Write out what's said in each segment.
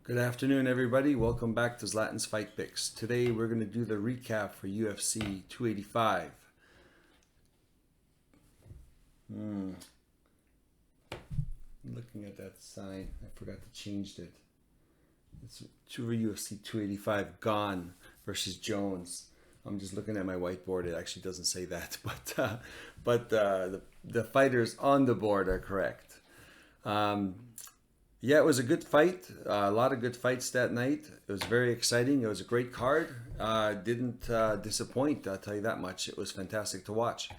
Good afternoon, everybody. Welcome back to Zlatan's Fight Picks. Today we're going to do the recap for UFC 285. Looking at that sign, I forgot to change it. It's UFC 285 Gane versus Jones. I'm just looking at my whiteboard. It actually doesn't say that, but the fighters on the board are correct. Yeah, it was a good fight. A lot of good fights that night. It was very exciting. It was a great card. Didn't disappoint, I'll tell you that much. It was fantastic to watch.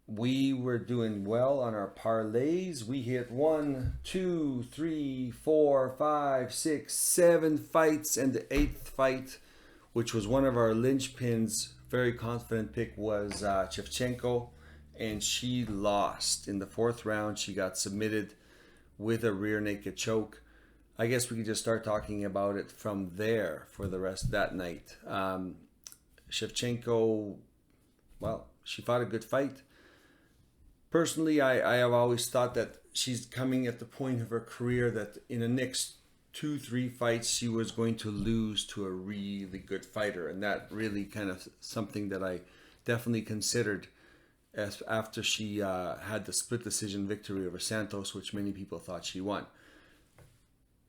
We were doing well on our parlays. We hit 1, 2, 3, 4, 5, 6, 7 fights, and the 8th fight, which was one of our linchpins, very confident pick, was Shevchenko, and she lost. In the 4th round, she got submitted with a rear naked choke. I guess we could just start talking about it from there for the rest of that night. Shevchenko, well, she fought a good fight. Personally, I have always thought that she's coming at the point of her career that in the next 2-3 fights she was going to lose to a really good fighter, and that really kind of something that I definitely considered as after she had the split decision victory over Santos, which many people thought she won.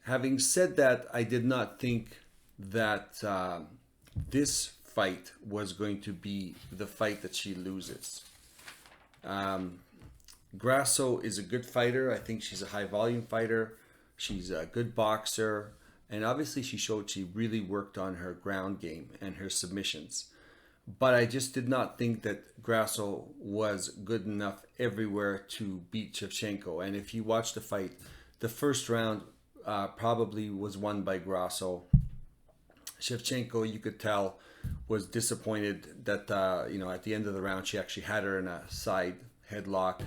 Having said that, I did not think that this fight was going to be the fight that she loses. Grasso is a good fighter. I think she's a high volume fighter. She's a good boxer. And obviously she showed she really worked on her ground game and her submissions. But I just did not think that Grasso was good enough everywhere to beat Shevchenko. And if you watch the fight, the first round probably was won by Grasso. Shevchenko, you could tell, was disappointed that at the end of the round she actually had her in a side headlock.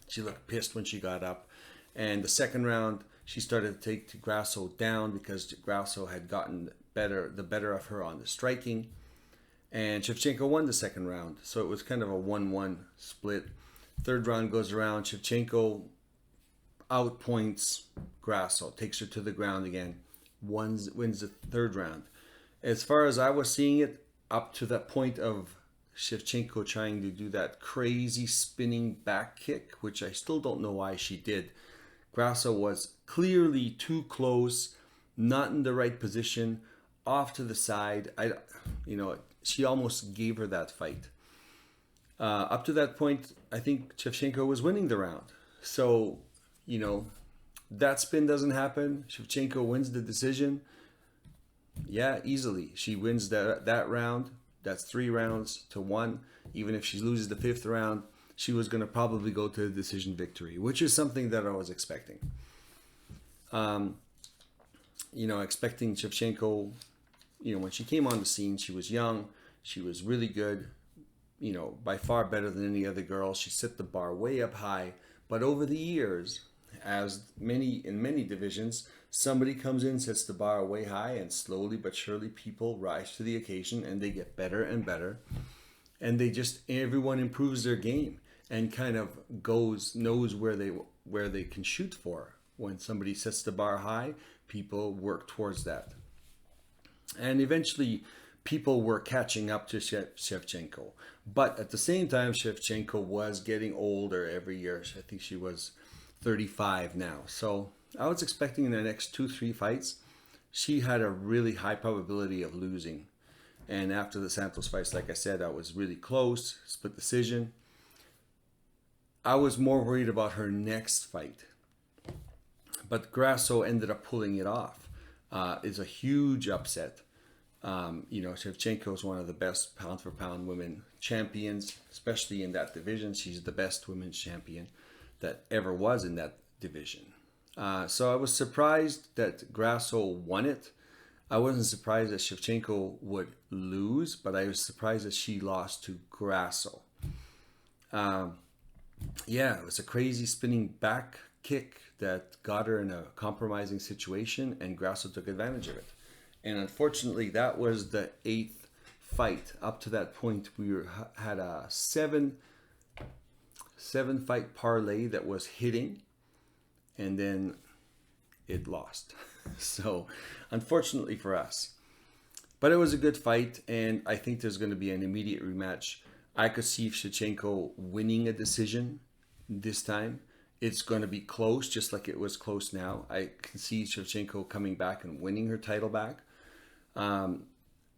She looked pissed when she got up. And the second round, she started to take Grasso down because Grasso had gotten the better of her on the striking. And Shevchenko won the second round. So it was kind of a 1-1 split. Third round goes around. Shevchenko outpoints Grasso, takes her to the ground again, wins the third round. As far as I was seeing it, up to that point of Shevchenko trying to do that crazy spinning back kick, which I still don't know why she did. Grasso was clearly too close, not in the right position, off to the side. She almost gave her that fight. Up to that point, I think Shevchenko was winning the round. So, that spin doesn't happen. Shevchenko wins the decision. Yeah, easily. She wins that round. That's 3 rounds to 1. Even if she loses the 5th round, she was going to probably go to a decision victory, which is something that I was expecting. Expecting Shevchenko, when she came on the scene, she was young. She was really good, by far better than any other girl. She set the bar way up high. But over the years, in many divisions, somebody comes in, sets the bar way high, and slowly but surely people rise to the occasion and they get better and better. And everyone improves their game and kind of knows where they can shoot for. When somebody sets the bar high, people work towards that. And eventually people were catching up to Shevchenko. But at the same time, Shevchenko was getting older every year. I think she was 35 now. So I was expecting in the next 2-3 fights, she had a really high probability of losing. And after the Santos fights, like I said, I was really close, split decision. I was more worried about her next fight. But Grasso ended up pulling it off. It's a huge upset. Shevchenko is one of the best pound-for-pound women champions, especially in that division. She's the best women's champion that ever was in that division. So I was surprised that Grasso won it. I wasn't surprised that Shevchenko would lose, but I was surprised that she lost to Grasso. It was a crazy spinning back kick that got her in a compromising situation, and Grasso took advantage of it. And unfortunately, that was the 8th fight. Up to that point, we had a 7-fight parlay that was hitting. And then it lost. So unfortunately for us. But it was a good fight, and I think there's going to be an immediate rematch. I could see Shevchenko winning a decision this time. It's going to be close, just like it was close now. I can see Shevchenko coming back and winning her title back.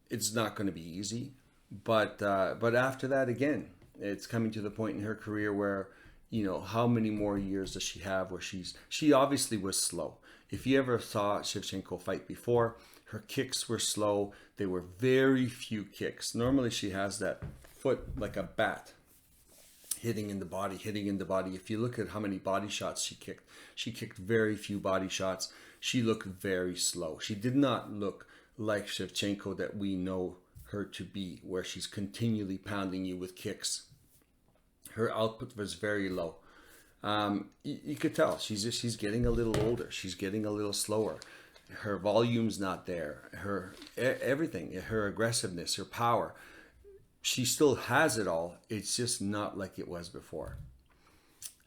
It's not going to be easy, but after that, again, it's coming to the point in her career where, how many more years does she have where she obviously was slow. If you ever saw Shevchenko fight before, her kicks were slow. They were very few kicks. Normally she has that foot like a bat hitting in the body. If you look at how many body shots she kicked very few body shots. She looked very slow. She did not look like Shevchenko that we know her to be, where she's continually pounding you with kicks. Her output was very low. You could tell she's getting a little older. She's getting a little slower. Her volume's not there. Her everything, her aggressiveness, her power, she still has it all. It's just not like it was before.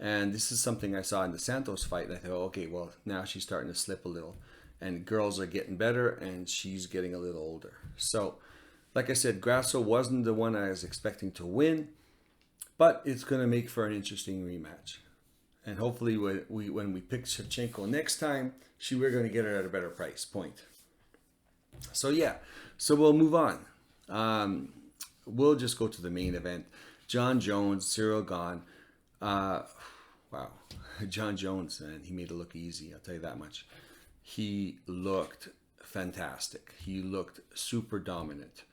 And this is something I saw in the Santos fight. And I thought, okay, well, now she's starting to slip a little. And girls are getting better, and she's getting a little older. So, like I said, Grasso wasn't the one I was expecting to win, but it's going to make for an interesting rematch. And hopefully when we pick Shevchenko next time, we're going to get her at a better price point. So yeah, so we'll move on. We'll just go to the main event. Jon Jones, Cyril Gane. Wow. Jon Jones, man, he made it look easy, I'll tell you that much. He looked fantastic. He looked super dominant.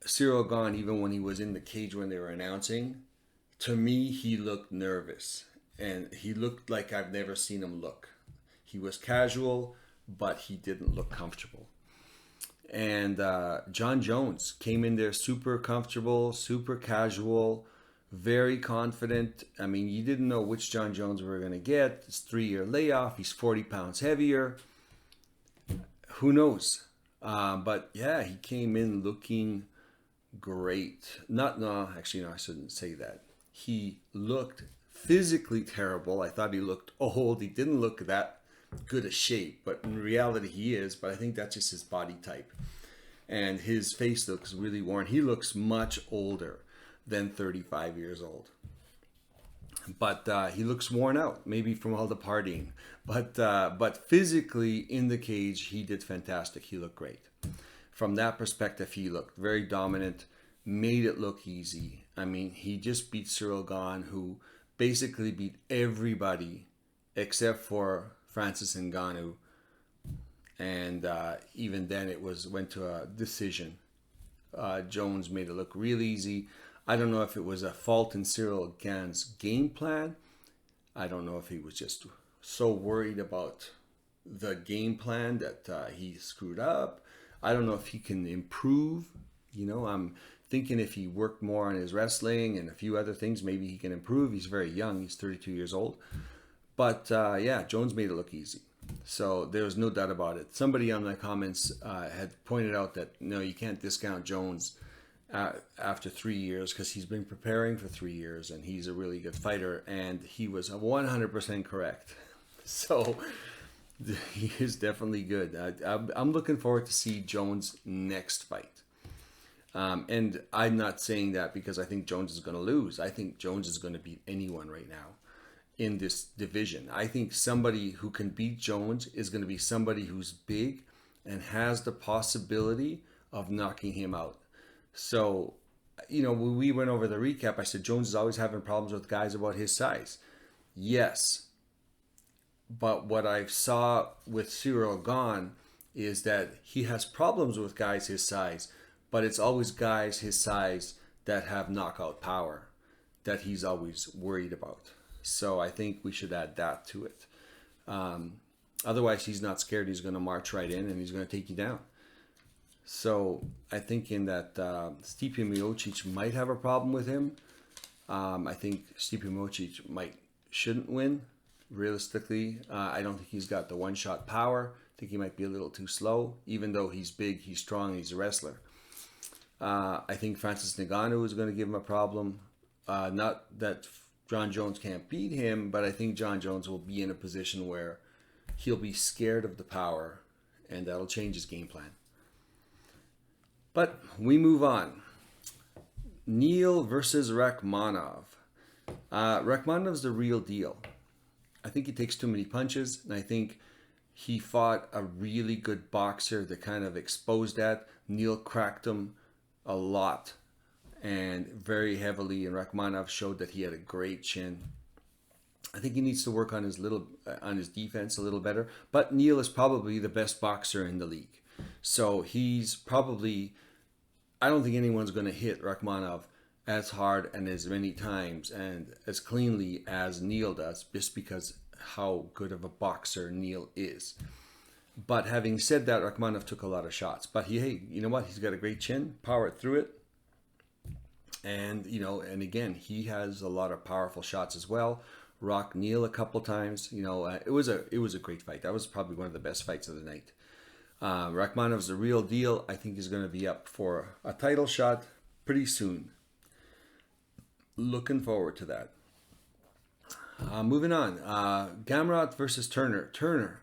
Cyril Gane, even when he was in the cage when they were announcing, to me, he looked nervous. And he looked like I've never seen him look. He was casual, but he didn't look comfortable. And Jon Jones came in there super comfortable, super casual, very confident. I mean, you didn't know which Jon Jones we were going to get. It's 3-year layoff. He's 40 pounds heavier. Who knows? But yeah, he came in looking great. Actually, I shouldn't say that. He looked physically terrible. I thought he looked old. He didn't look that good a shape, but in reality he is. But I think that's just his body type. And his face looks really worn. He looks much older than 35 years old. But he looks worn out, maybe from all the partying. But physically in the cage, he did fantastic. He looked great. From that perspective, he looked very dominant, made it look easy. I mean, he just beat Cyril Gane, who basically beat everybody except for Francis Ngannou. And even then it went to a decision. Jones made it look real easy. I don't know if it was a fault in Cyril Gane's game plan. I don't know if he was just so worried about the game plan that he screwed up. I don't know if he can improve. I'm thinking if he worked more on his wrestling and a few other things, maybe he can improve. He's very young. He's 32 years old. But yeah, Jones made it look easy. So there's no doubt about it. Somebody on the comments had pointed out that, no, you can't discount Jones after 3 years because he's been preparing for 3 years and he's a really good fighter. And he was 100% correct. So he is definitely good. I'm looking forward to see Jones' next fight. And I'm not saying that because I think Jones is going to lose. I think Jones is going to beat anyone right now in this division. I think somebody who can beat Jones is going to be somebody who's big and has the possibility of knocking him out. So, when we went over the recap, I said Jones is always having problems with guys about his size. Yes. But what I saw with Cyril Gane is that he has problems with guys his size, but it's always guys his size that have knockout power that he's always worried about. So I think we should add that to it. Otherwise, he's not scared. He's going to march right in and he's going to take you down. So I think in that Stipe Miocic might have a problem with him. I think Stipe Miocic shouldn't win. Realistically, I don't think he's got the one-shot power. I think he might be a little too slow. Even though he's big, he's strong, he's a wrestler. I think Francis Ngannou is going to give him a problem. Not that Jon Jones can't beat him, but I think Jon Jones will be in a position where he'll be scared of the power, and that'll change his game plan. But we move on. Neal versus Rakhmonov. Rakhmonov's the real deal. I think he takes too many punches, and I think he fought a really good boxer that kind of exposed that. Neal cracked him a lot and very heavily, and Rakhmonov showed that he had a great chin. I think he needs to work on his defense a little better, but Neal is probably the best boxer in the league. So he's probably, I don't think anyone's going to hit Rakhmonov as hard and as many times and as cleanly as Neal does, just because how good of a boxer Neal is. But having said that, Rakhmonov took a lot of shots. But hey, you know what? He's got a great chin, powered through it. And, and again, he has a lot of powerful shots as well. Rocked Neal a couple times. It was a great fight. That was probably one of the best fights of the night. Rakhmonov's the real deal. I think he's going to be up for a title shot pretty soon. Looking forward to that. Moving on. Gamrot versus Turner. Turner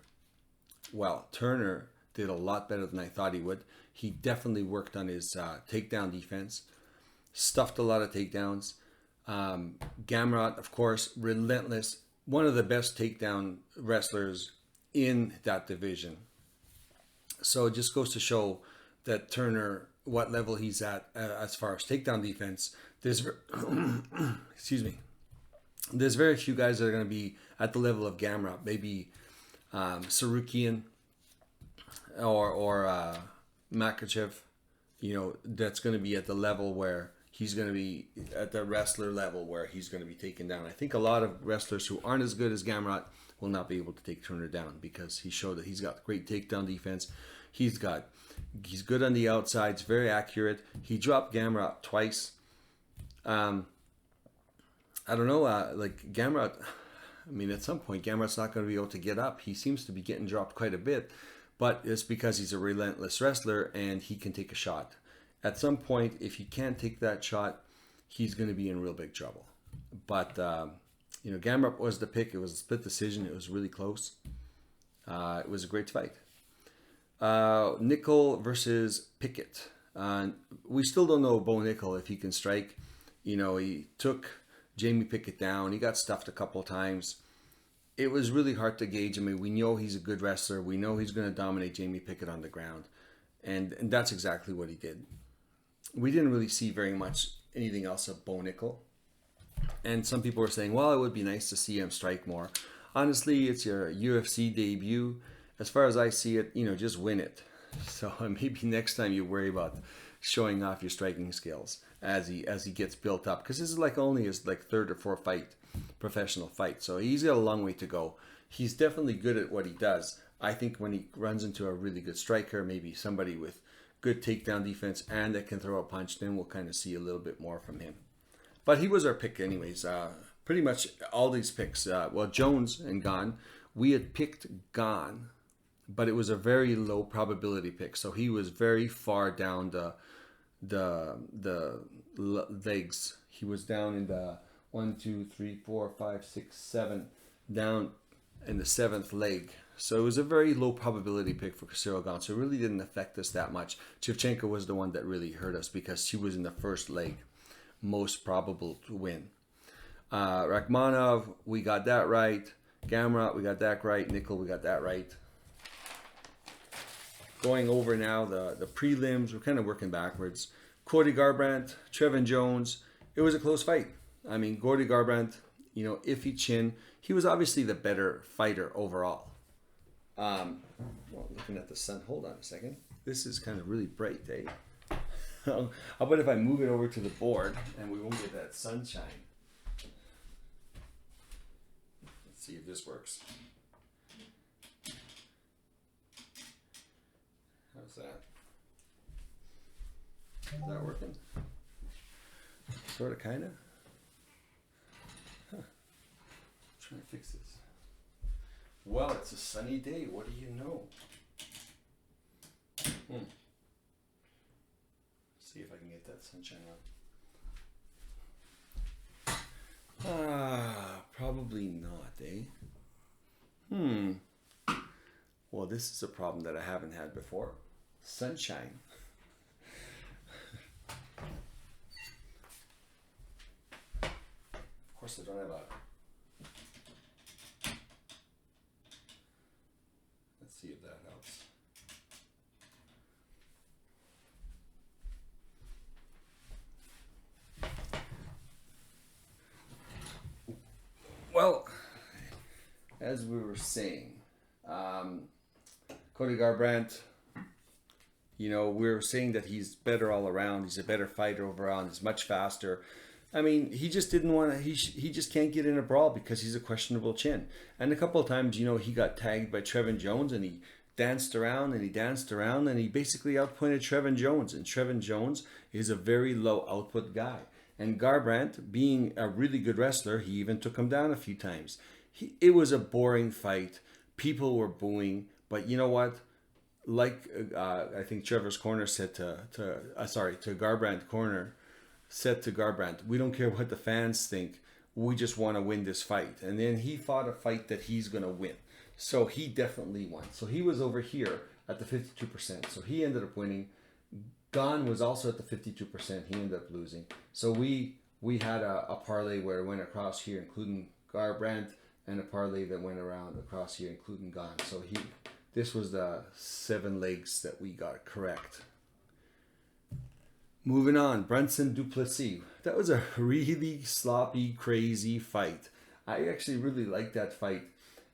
did a lot better than I thought he would. He definitely worked on his takedown defense. Stuffed a lot of takedowns. Gamrot, of course, relentless. One of the best takedown wrestlers in that division. So it just goes to show that Turner, what level he's at as far as takedown defense. There's There's very few guys that are going to be at the level of Gamrot. Maybe Sarukian or Makachev. That's going to be at the level where he's going to be at the wrestler level where he's going to be taken down. I think a lot of wrestlers who aren't as good as Gamrot will not be able to take Turner down because he showed that he's got great takedown defense. He's good on the outsides, very accurate. He dropped Gamrot twice. I don't know, like Gamrot, at some point Gamrot's not going to be able to get up. He seems to be getting dropped quite a bit, but it's because he's a relentless wrestler and he can take a shot. At some point, if he can't take that shot, he's going to be in real big trouble. But, Gamrot was the pick. It was a split decision. It was really close. It was a great fight. Nickel versus Pickett. We still don't know Bo Nickel if he can strike. He took Jamie Pickett down. He got stuffed a couple of times. It was really hard to gauge. We know he's a good wrestler. We know he's going to dominate Jamie Pickett on the ground. And that's exactly what he did. We didn't really see very much anything else of Bo Nickel. And some people were saying, well, it would be nice to see him strike more. Honestly, it's your UFC debut. As far as I see it, just win it. So maybe next time you worry about showing off your striking skills as he gets built up. Because this is only his third or fourth professional fight. So he's got a long way to go. He's definitely good at what he does. I think when he runs into a really good striker, maybe somebody with good takedown defense and that can throw a punch, then we'll kind of see a little bit more from him. But he was our pick anyways. Pretty much all these picks, Jones and Gane, we had picked Gane, but it was a very low probability pick. So he was very far down the legs. He was down in the 1, 2, 3, 4, 5, 6, 7, down in the 7th leg. So it was a very low probability pick for Cyril Gane. So it really didn't affect us that much. Shevchenko was the one that really hurt us because she was in the first leg, most probable to win. Rakhmonov, we got that right. Gamrot, we got that right. Nickel, we got that right. Going over now the prelims, we're kind of working backwards. Cody Garbrandt, Trevin Jones. It was a close fight. Cody Garbrandt, iffy chin. He was obviously the better fighter overall. Looking at the sun, hold on a second. This is kind of really bright, eh? How about if I move it over to the board and we won't get that sunshine? Let's see if this works. How's that? Is that working? Sort of, kind of. Huh. Trying to fix this. Well, it's a sunny day. What do you know? See if I can get that sunshine on. Probably not, eh? Oh, this is a problem that I haven't had before. Sunshine. Of course, I don't have a... Let's see if that helps. Well, as we were saying, Cody Garbrandt, you know, we were saying that he's better all around. He's a better fighter overall. And he's much faster. I mean, he just didn't want to. He just can't get in a brawl because he's a questionable chin. And a couple of times, you know, he got tagged by Trevin Jones, and he danced around and he danced around, and he basically outpointed Trevin Jones. And Trevin Jones is a very low output guy. And Garbrandt, being a really good wrestler, he even took him down a few times. It was a boring fight. People were booing, but you know what? Like I think Trevor's corner said to Garbrandt corner said to Garbrandt, we don't care what the fans think. We just want to win this fight. And then he fought a fight that he's going to win. So he definitely won. So he was over here at the 52%. So he ended up winning. Gane was also at the 52%. He ended up losing. So we had a parlay where it went across here, including Garbrandt, and a parlay that went around across here, including Gane. So this was the 7 legs that we got correct. Moving on, Brunson du Plessis. That was a really sloppy, crazy fight. I actually really liked that fight.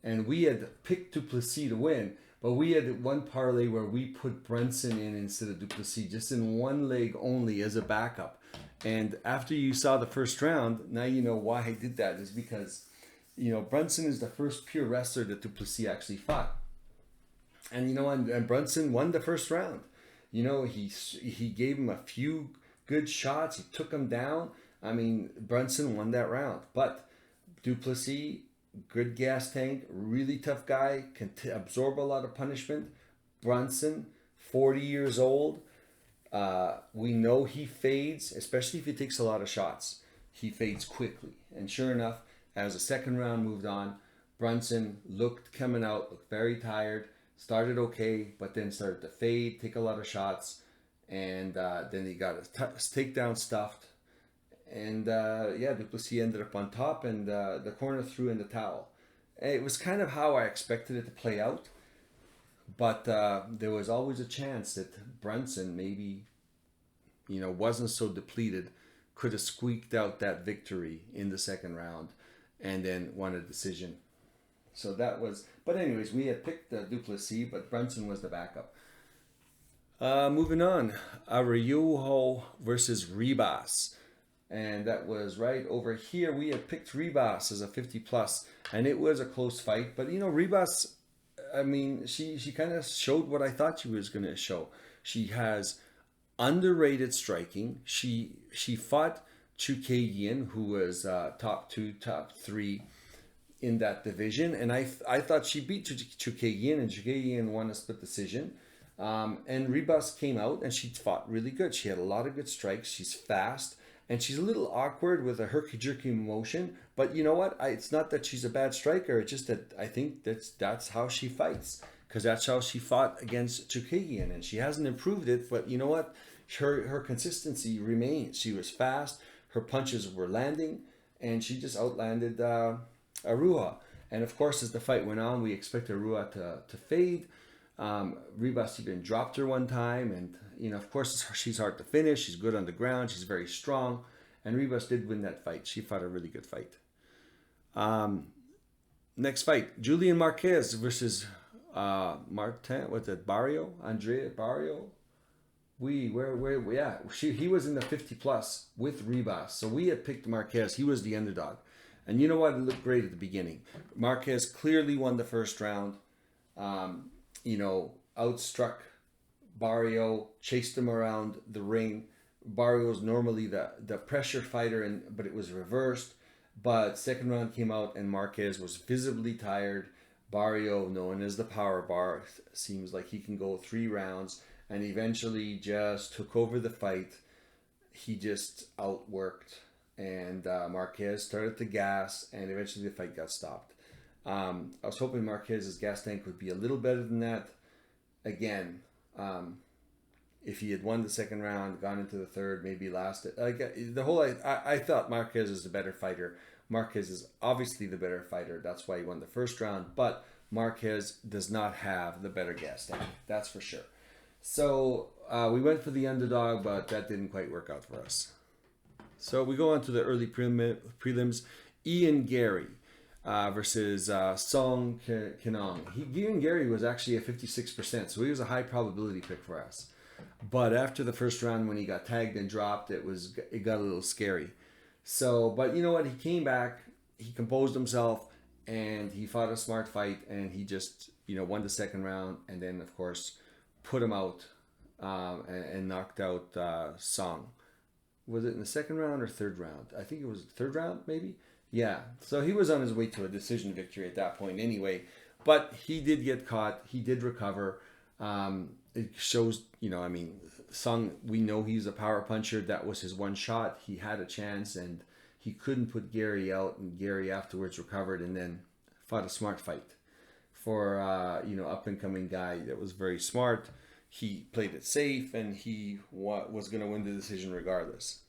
And we had picked du Plessis to win, but we had one parlay where we put Brunson in instead of du Plessis, just in one leg only as a backup. And after you saw the first round, now you know why I did that. Is because, you know, Brunson is the first pure wrestler that du Plessis actually fought. And you know, and Brunson won the first round. You know, he gave him a few good shots. He took him down. I mean, Brunson won that round. But du Plessis, good gas tank, really tough guy, can absorb a lot of punishment. Brunson, 40 years old. We know he fades, especially if he takes a lot of shots. He fades quickly. And sure enough, as the second round moved on, Brunson looked very tired. Started okay, but then started to fade, take a lot of shots, and then he got his takedown stuffed. And du Plessis ended up on top, and the corner threw in the towel. It was kind of how I expected it to play out, but there was always a chance that Brunson maybe, you know, wasn't so depleted, could have squeaked out that victory in the second round, and then won a decision. So that was, but anyways, we had picked du Plessis, but Brunson was the backup. Moving on, Araujo versus Ribas. And that was right over here. We had picked Ribas as a 50 plus, and it was a close fight. But you know, Ribas, I mean, she kind of showed what I thought she was going to show. She has underrated striking. She fought Chookagian, who was top 2, top 3 in that division, and I thought she beat Chookagian, and Chookagian won a split decision. And Ribas came out and she fought really good. She had a lot of good strikes. She's fast, and she's a little awkward with a herky-jerky motion. But you know what? It's not that she's a bad striker. It's just that I think that's how she fights, because that's how she fought against Chookagian, and she hasn't improved it. But you know what? Her consistency remains. She was fast. Her punches were landing, and she just outlanded Araujo. And of course, as the fight went on, we expected Araujo to fade. Ribas even dropped her one time, and you know, of course, she's hard to finish. She's good on the ground. She's very strong, and Ribas did win that fight. She fought a really good fight. Next fight, Julian Marquez versus Martin. What's it? Andrea Barrio. He was in the 50 plus with Ribas. So we had picked Marquez. He was the underdog. And you know what? It looked great at the beginning. Marquez clearly won the first round. You know, outstruck Barrio, chased him around the ring. Barrio's normally the pressure fighter, but it was reversed. But second round came out and Marquez was visibly tired. Barrio, known as the power bar, seems like he can go 3 rounds, and eventually just took over the fight. He just outworked, and Marquez started to gas, and eventually the fight got stopped. I was hoping Marquez's gas tank would be a little better than that. Again, if he had won the second round, gone into the third, maybe lasted. I thought Marquez is the better fighter. Marquez is obviously the better fighter. That's why he won the first round. But Marquez does not have the better gas tank. That's for sure. So we went for the underdog, but that didn't quite work out for us. So we go on to the early prelims. Ian Gary versus Song Kinong. Ian Gary was actually a 56%, so he was a high probability pick for us. But after the first round, when he got tagged and dropped, it got a little scary. So, but you know what? He came back, he composed himself, and he fought a smart fight, and he just won the second round, and then of course put him out and knocked out Song. Was it in the second round or third round? I think it was the third round, maybe. Yeah. So he was on his way to a decision victory at that point, anyway. But he did get caught. He did recover. It shows, Sung, we know he's a power puncher. That was his one shot. He had a chance and he couldn't put Gary out, and Gary afterwards recovered and then fought a smart fight for, up and coming guy that was very smart. He played it safe and he was going to win the decision regardless.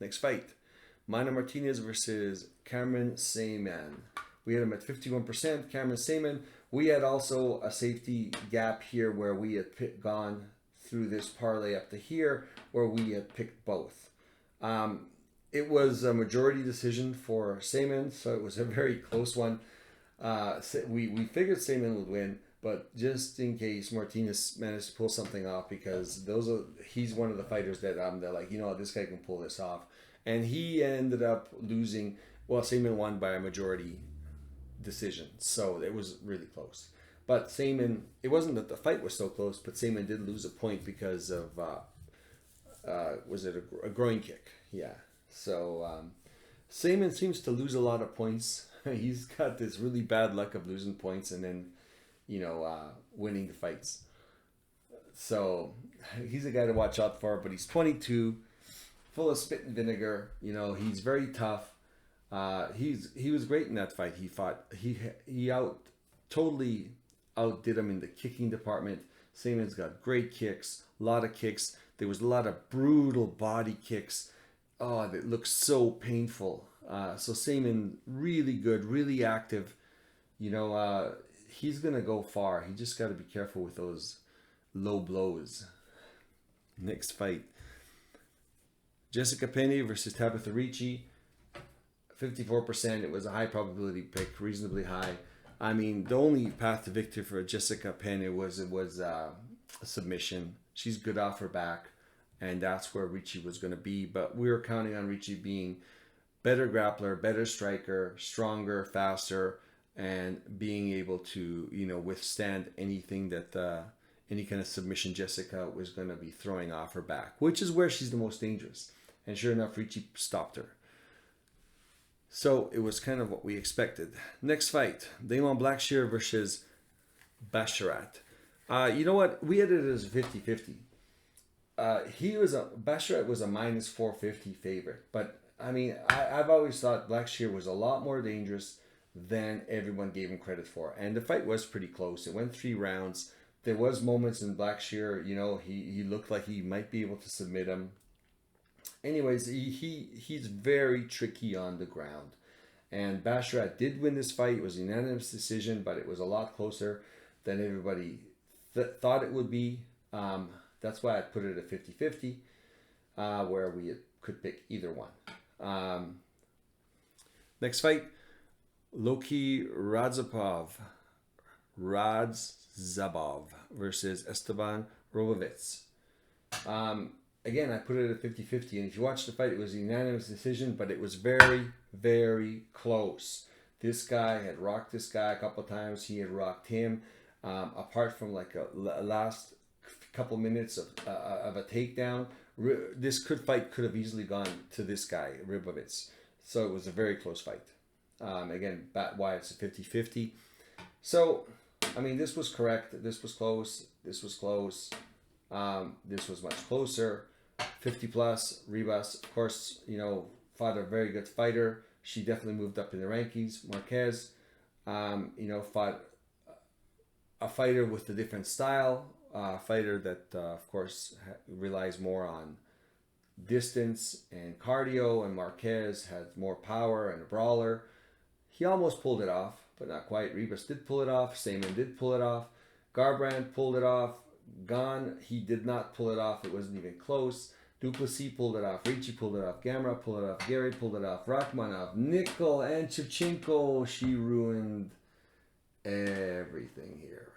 Next fight, Mana Martinez versus Cameron Saman. We had him at 51%. Cameron Saman. We had also a safety gap here where we had gone through this parlay up to here where we had picked both. It was a majority decision for Saman, so it was a very close one. We figured Saman would win, but just in case Martinez managed to pull something off, because he's one of the fighters that they're like, this guy can pull this off. And he ended up losing. Well, Saman won by a majority decision, so it was really close. But Saman, it wasn't that the fight was so close, but Saman did lose a point because of was it a groin kick? Yeah. So Saman seems to lose a lot of points. He's got this really bad luck of losing points and then winning the fights. So he's a guy to watch out for. But he's 22, full of spit and vinegar. He's very tough. He was great in that fight. He totally outdid him in the kicking department. Saman's got great kicks, a lot of kicks. There was a lot of brutal body kicks. Oh, that looks so painful. So Saman, really good, really active. He's gonna go far. He just got to be careful with those low blows. Next fight, Jessica Penne versus Tabitha Ricci. 54%. It was a high probability pick, reasonably high. I mean, the only path to victory for Jessica Penne was a submission. She's good off her back, and that's where Ricci was going to be. But we were counting on Ricci being better grappler, better striker, stronger, faster, and being able to withstand anything that any kind of submission Jessica was going to be throwing off her back, which is where she's the most dangerous. And sure enough, Ricci stopped her. So it was kind of what we expected. Next fight, Damon Blackshear versus Basharat. You know what? We had it as 50-50. Basharat was a minus 450 favorite. But I mean, I've always thought Blackshear was a lot more dangerous than everyone gave him credit for. And the fight was pretty close. It went 3 rounds. There was moments in Blackshear, he looked like he might be able to submit him. Anyways, he's very tricky on the ground. And Basharat did win this fight. It was a unanimous decision, but it was a lot closer than everybody thought it would be. That's why I put it at 50-50, where we could pick either one. Next fight, Loki Radzabov versus Esteban Robovitz. Again, I put it at 50-50, and if you watch the fight, it was a unanimous decision, but it was very, very close. This guy had rocked this guy a couple of times. He had rocked him. Apart from like a last couple minutes of a takedown, this fight could have easily gone to this guy, Ribovitz. So it was a very close fight. Again, why it's a 50-50. So, I mean, this was correct. This was close. This was close. This was much closer. 50 plus. Ribas, of course, fought a very good fighter. She definitely moved up in the rankings. Marquez, Fought a fighter with a different style, a fighter that, of course, relies more on distance and cardio, and Marquez has more power and a brawler. He almost pulled it off, but not quite. Ribas did pull it off. Saman did pull it off. Garbrandt pulled it off. Gane, he did not pull it off. It wasn't even close. Duplessis pulled it off. Ricci pulled it off. Gamera pulled it off. Gary pulled it off. Rachmanov, Nickel, and Shevchenko. She ruined everything here,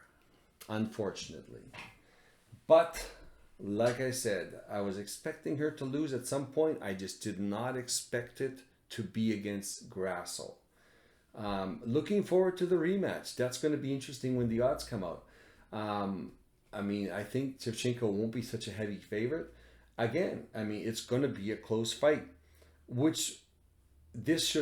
unfortunately. But like I said, I was expecting her to lose at some point. I just did not expect it to be against Grasso. Looking forward to the rematch. That's going to be interesting when the odds come out. I think Shevchenko won't be such a heavy favorite. Again, it's going to be a close fight, which this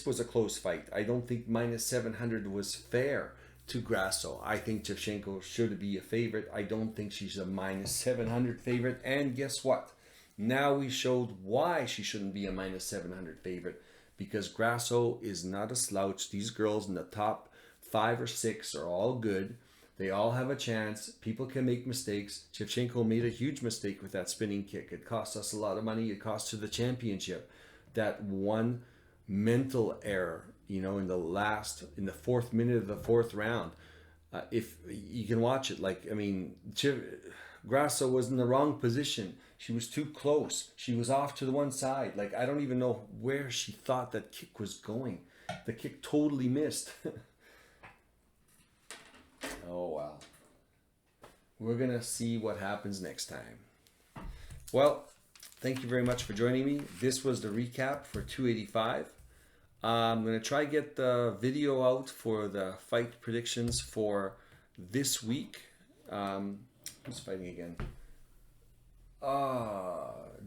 was a close fight. I don't think minus 700 was fair to Grasso. I think Shevchenko should be a favorite. I don't think she's a minus 700 favorite. And guess what? Now we showed why she shouldn't be a minus 700 favorite, because Grasso is not a slouch. These girls in the top 5 or 6 are all good. They all have a chance. People can make mistakes. Shevchenko made a huge mistake with that spinning kick. It cost us a lot of money. It cost her the championship. That one mental error, in the 4th minute of the 4th round. If you can watch it, Grasso was in the wrong position. She was too close. She was off to the one side. I don't even know where she thought that kick was going. The kick totally missed. Oh, well. We're going to see what happens next time. Well, thank you very much for joining me. This was the recap for 285. I'm going to try to get the video out for the fight predictions for this week. Who's fighting again?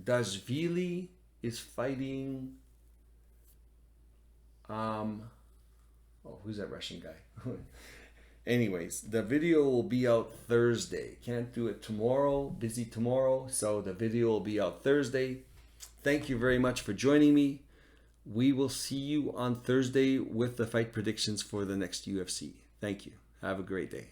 Dashvili is fighting. Who's that Russian guy? Anyways, the video will be out Thursday. Can't do it tomorrow. Busy tomorrow. So the video will be out Thursday. Thank you very much for joining me. We will see you on Thursday with the fight predictions for the next UFC. Thank you. Have a great day.